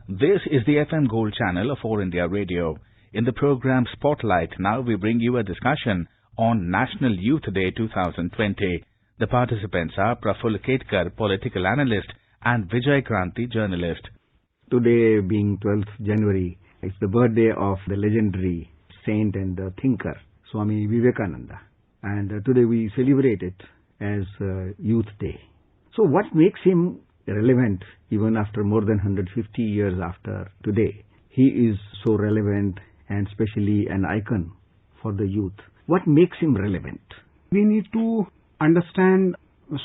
This is the FM Gold channel of All India Radio. In the program Spotlight, now we bring you a discussion on National Youth Day 2020. The participants are Praful Ketkar, political analyst, and Vijay Kranti, journalist. Today being 12th January, it's the birthday of the legendary saint and thinker, Swami Vivekananda. And today we celebrate it as Youth Day. So what makes him relevant even after more than 150 years after today? He is so relevant and especially an icon for the youth. What makes him relevant? We need to understand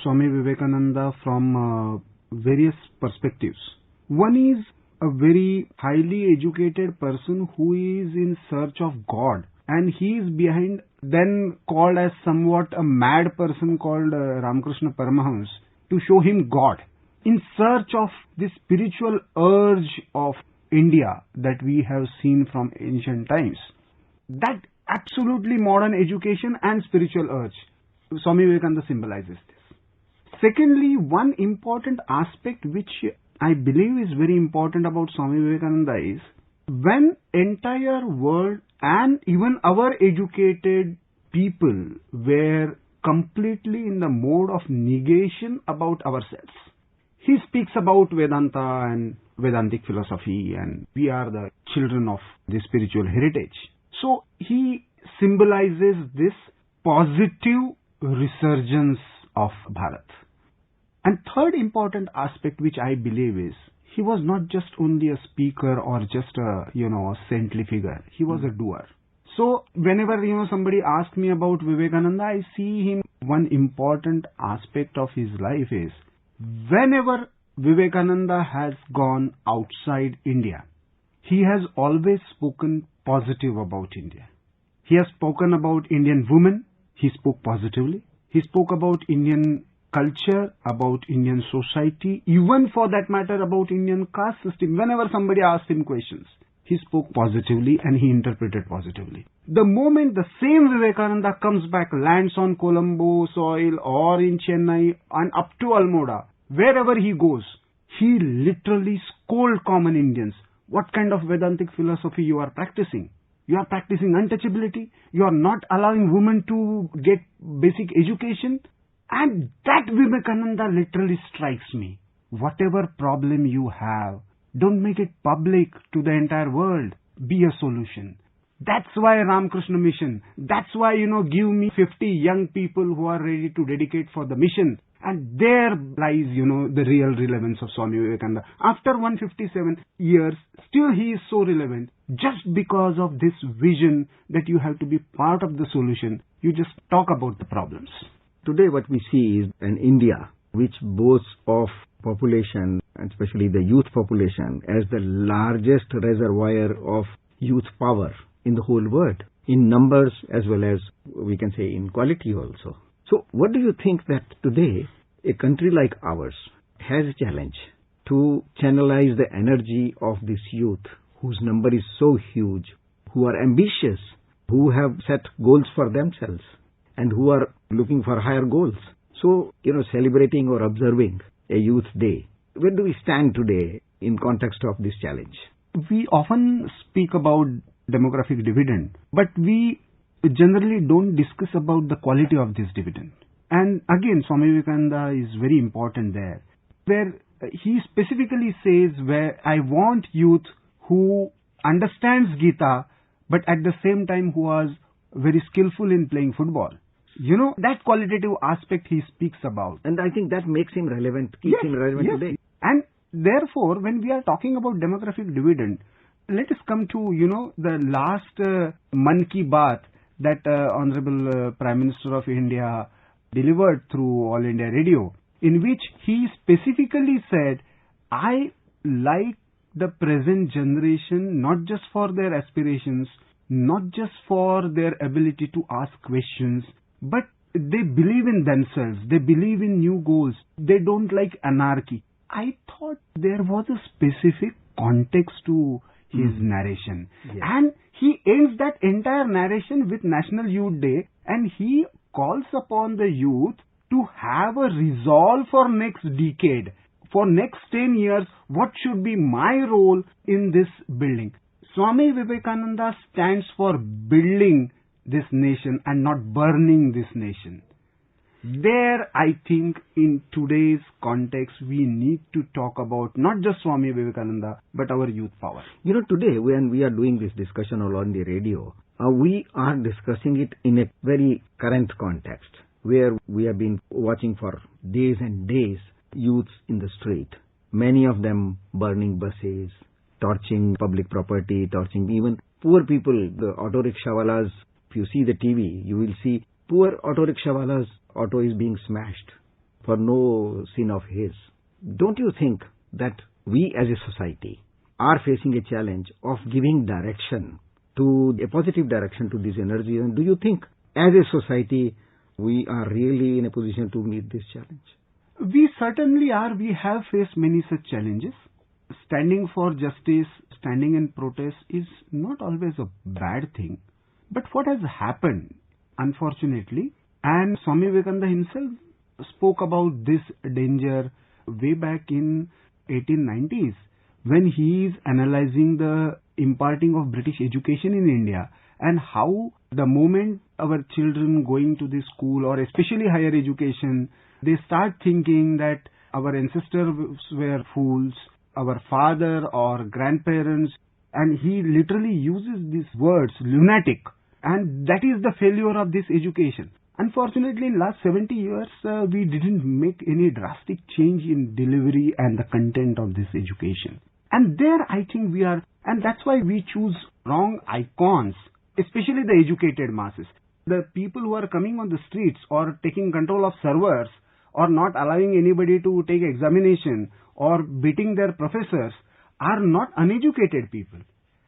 Swami Vivekananda from various perspectives. One is a very highly educated person who is in search of God, and he is behind, then called as somewhat a mad person called Ramakrishna Paramahans, to show him God. In search of this spiritual urge of India that we have seen from ancient times. That absolutely modern education and spiritual urge, Swami Vivekananda symbolizes this. Secondly, one important aspect which I believe is very important about Swami Vivekananda is when entire world and even our educated people were completely in the mode of negation about ourselves. He speaks about Vedanta and Vedantic philosophy, and we are the children of the spiritual heritage. So he symbolizes this positive resurgence of Bharat. And third important aspect which I believe is, he was not just only a speaker or just a saintly figure. He was a doer. So whenever somebody asks me about Vivekananda, I see him. One important aspect of his life is, whenever Vivekananda has gone outside India, he has always spoken positive about India. He has spoken about Indian women. He spoke positively. He spoke about Indian culture, about Indian society, even for that matter about Indian caste system. Whenever somebody asked him questions, he spoke positively and he interpreted positively. The moment the same Vivekananda comes back, lands on Colombo soil or in Chennai and up to Almora, wherever he goes, he literally scolds common Indians. What kind of Vedantic philosophy you are practicing? You are practicing untouchability. You are not allowing women to get basic education. And that Vivekananda literally strikes me. Whatever problem you have, don't make it public to the entire world. Be a solution. That's why Ramakrishna Mission. That's why, give me 50 young people who are ready to dedicate for the mission. And there lies, the real relevance of Swami Vivekananda. After 157 years, still he is so relevant just because of this vision that you have to be part of the solution. You just talk about the problems. Today what we see is an India which boasts of population, and especially the youth population, as the largest reservoir of youth power in the whole world, in numbers as well as we can say in quality also. So what do you think that today a country like ours has a challenge to channelize the energy of this youth whose number is so huge, who are ambitious, who have set goals for themselves and who are looking for higher goals? So, celebrating or observing a youth day, where do we stand today in context of this challenge? We often speak about demographic dividend, but we generally don't discuss about the quality of this dividend. And again, Swami Vivekananda is very important there, where he specifically says, where I want youth who understands Gita, but at the same time who was very skillful in playing football. That qualitative aspect he speaks about. And I think that makes him relevant, keeps him relevant today. And therefore, when we are talking about demographic dividend, let us come to, the last Mann Ki Baat that Honorable Prime Minister of India delivered through All India Radio, in which he specifically said, I like the present generation not just for their aspirations, not just for their ability to ask questions, but they believe in themselves, they believe in new goals, they don't like anarchy. I thought there was a specific context to his narration. Yes. And he ends that entire narration with National Youth Day, and he calls upon the youth to have a resolve for next decade, for next 10 years, what should be my role in this building? Swami Vivekananda stands for building this nation and not burning this nation. There, I think, in today's context, we need to talk about not just Swami Vivekananda, but our youth power. You know, today when we are doing this discussion on the radio, we are discussing it in a very current context, where we have been watching for days and days youths in the street, many of them burning buses, torching public property, torching even poor people, the auto rickshawalas. If you see the TV, you will see poor auto rickshawala's auto is being smashed for no sin of his. Don't you think that we as a society are facing a challenge of giving direction to a positive direction to this energy? And do you think as a society we are really in a position to meet this challenge? We certainly are. We have faced many such challenges. Standing for justice, standing in protest is not always a bad thing. But what has happened, unfortunately, and Swami Vivekananda himself spoke about this danger way back in 1890s when he is analyzing the imparting of British education in India and how the moment our children going to the school or especially higher education, they start thinking that our ancestors were fools, our father or grandparents, and he literally uses these words, lunatic, and that is the failure of this education. Unfortunately, in last 70 years, we didn't make any drastic change in delivery and the content of this education. And there I think we are, and that's why we choose wrong icons, especially the educated masses. The people who are coming on the streets or taking control of servers or not allowing anybody to take examination or beating their professors are not uneducated people.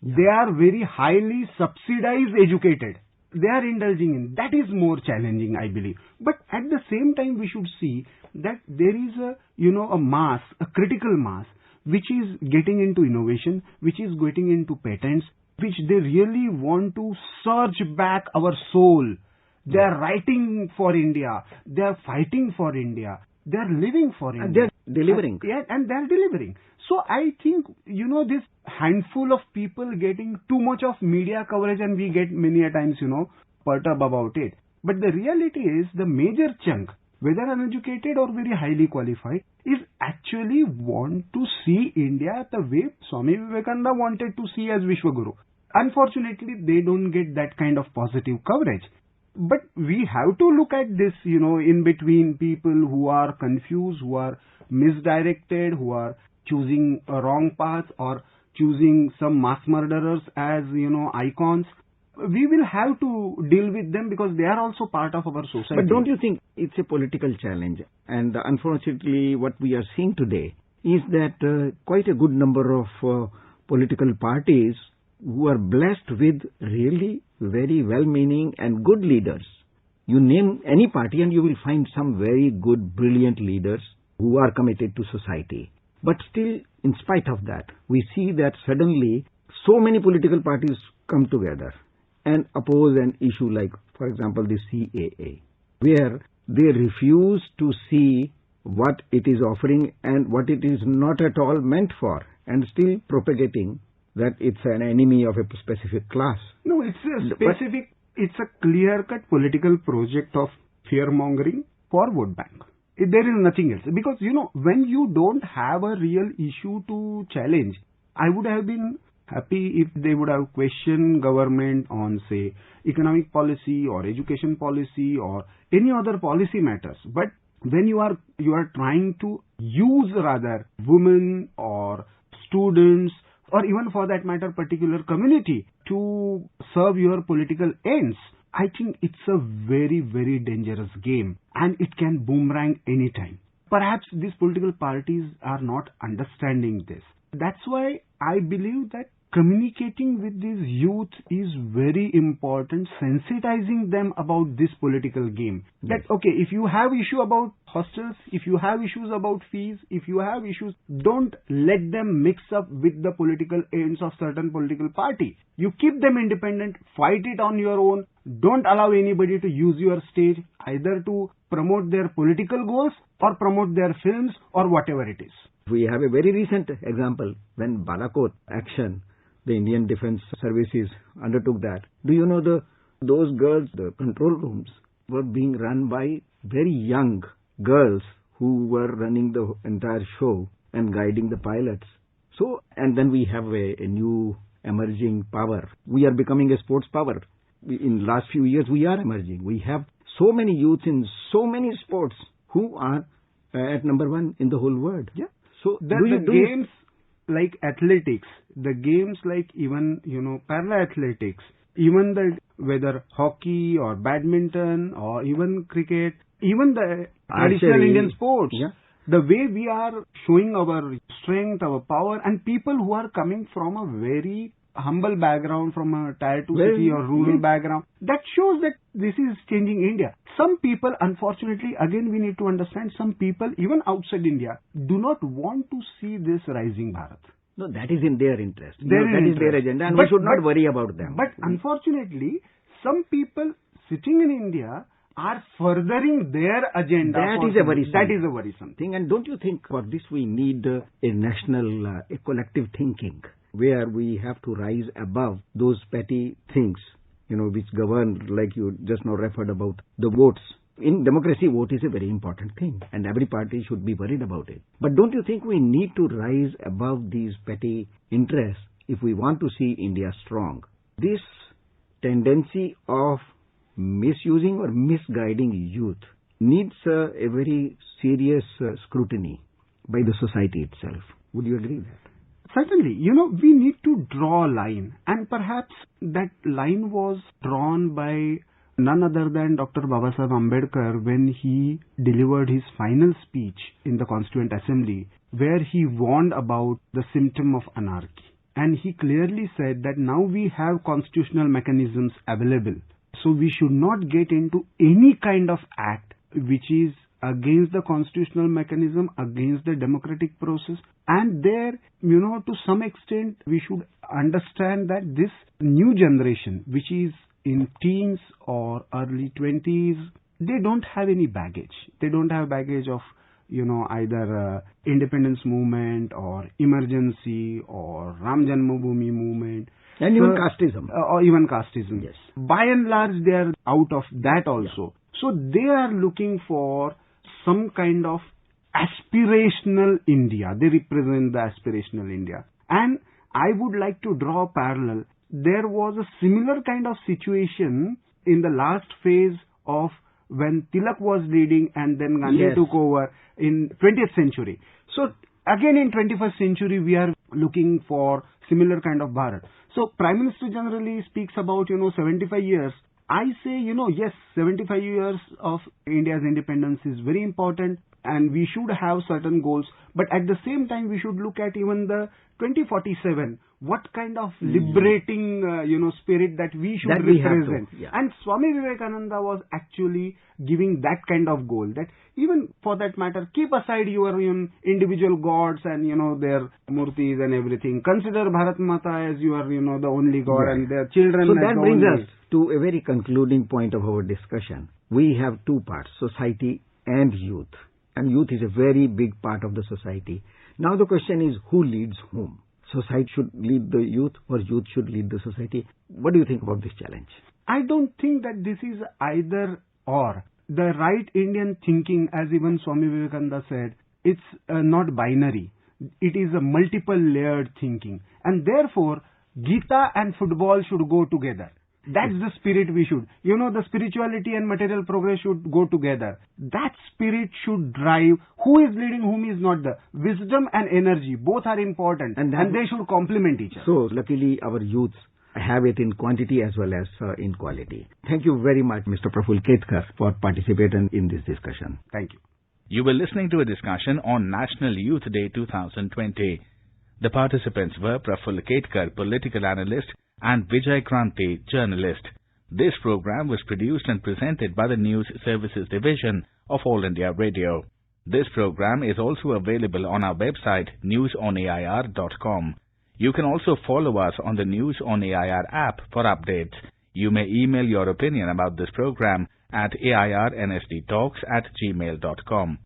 Yeah. They are very highly subsidized educated. They are indulging in. That is more challenging, I believe. But at the same time, we should see that there is a mass, a critical mass, which is getting into innovation, which is getting into patents, which they really want to surge back our soul. They are writing for India. They are fighting for India. They are living for India. And they are delivering. And they are delivering. So I think, this handful of people getting too much of media coverage, and we get many a times, perturbed about it. But the reality is the major chunk, whether uneducated or very highly qualified, is actually want to see India the way Swami Vivekananda wanted to see as Vishwaguru. Unfortunately, they don't get that kind of positive coverage. But we have to look at this, in between people who are confused, who are misdirected, who are choosing a wrong path or choosing some mass murderers as, icons. We will have to deal with them because they are also part of our society. But don't you think it's a political challenge? And unfortunately, what we are seeing today is that quite a good number of political parties who are blessed with really very well-meaning and good leaders. You name any party and you will find some very good, brilliant leaders who are committed to society. But still, in spite of that, we see that suddenly so many political parties come together and oppose an issue like, for example, the CAA, where they refuse to see what it is offering and what it is not at all meant for, and still propagating that it's an enemy of a specific class. No, it's a specific, it's a clear-cut political project of fear-mongering for vote bank. There is nothing else. Because, when you don't have a real issue to challenge, I would have been happy if they would have questioned government on, say, economic policy or education policy or any other policy matters. But when you are trying to use rather women or students or even for that matter particular community to serve your political ends, I think it's a very, very dangerous game and it can boomerang anytime. Perhaps these political parties are not understanding this. That's why I believe that communicating with these youth is very important, sensitizing them about this political game. Yes. That, okay, if you have issue about hostels, if you have issues about fees, if you have issues, don't let them mix up with the political aims of certain political party. You keep them independent, fight it on your own. Don't allow anybody to use your stage either to promote their political goals or promote their films or whatever it is. We have a very recent example when Balakot action, the Indian Defence Services undertook that. Do you know those girls, the control rooms, were being run by very young girls who were running the entire show and guiding the pilots. So, and then we have a new emerging power. We are becoming a sports power. In last few years, we are emerging. We have so many youths in so many sports who are at number one in the whole world. Yeah. So The games like athletics, the games like even, para-athletics, even whether hockey or badminton or even cricket, even the traditional archery, Indian sports, yeah. the way we are showing our strength, our power, and people who are coming from a very humble background, from a tier 2 city or rural background, that shows that this is changing India. Some people, unfortunately, again we need to understand, some people even outside India do not want to see this rising Bharat. No, that is in their interest. Their that is their agenda, and we should not worry about them. But unfortunately, some people sitting in India are furthering their agenda. That is a worrisome thing. And don't you think for this we need a national, a collective thinking, where we have to rise above those petty things, which govern, like you just now referred about, the votes. In democracy, vote is a very important thing, and every party should be worried about it. But don't you think we need to rise above these petty interests if we want to see India strong? This tendency of misusing or misguiding youth needs a very serious scrutiny by the society itself. Would you agree with that? Certainly. We need to draw a line, and perhaps that line was drawn by none other than Dr. Babasaheb Ambedkar when he delivered his final speech in the Constituent Assembly, where he warned about the symptom of anarchy. And he clearly said that now we have constitutional mechanisms available, so we should not get into any kind of act which is against the constitutional mechanism, against the democratic process. And there, to some extent, we should understand that this new generation, which is in teens or early 20s, they don't have any baggage. They don't have baggage of, either independence movement or emergency or Ram Janmabhoomi movement. And even casteism. Or even casteism. Yes. By and large, they are out of that also. Yeah. So they are looking for some kind of aspirational India. They represent the aspirational India. And I would like to draw a parallel. There was a similar kind of situation in the last phase of when Tilak was leading and then Gandhi took over in 20th century. So again in 21st century we are looking for similar kind of Bharat. So Prime Minister generally speaks about 75 years. I say yes, 75 years of India's independence is very important and we should have certain goals, but at the same time we should look at even the 2047, what kind of liberating spirit that we should represent. And Swami Vivekananda was actually giving that kind of goal, that even for that matter, keep aside your individual gods and their murtis and everything. Consider Bharat Mata as your the only god and their children. So that brings us to a very concluding point of our discussion. We have two parts, society and youth. And youth is a very big part of the society. Now the question is, who leads whom? Society should lead the youth or youth should lead the society? What do you think about this challenge? I don't think that this is either or. The right Indian thinking, as even Swami Vivekananda said, it's not binary. It is a multiple layered thinking. And therefore, Gita and football should go together. That's the spirit we should. The spirituality and material progress should go together. That spirit should drive who is leading, whom is not. The wisdom and energy, both are important and they should complement each other. So, luckily our youths have it in quantity as well as in quality. Thank you very much, Mr. Praful Ketkar, for participating in this discussion. Thank you. You were listening to a discussion on National Youth Day 2020. The participants were Praful Ketkar, political analyst, and Vijay Kranti, journalist. This program was produced and presented by the News Services Division of All India Radio. This program is also available on our website newsonair.com. You can also follow us on the News on AIR app for updates. You may email your opinion about this program at airnsdtalks@gmail.com.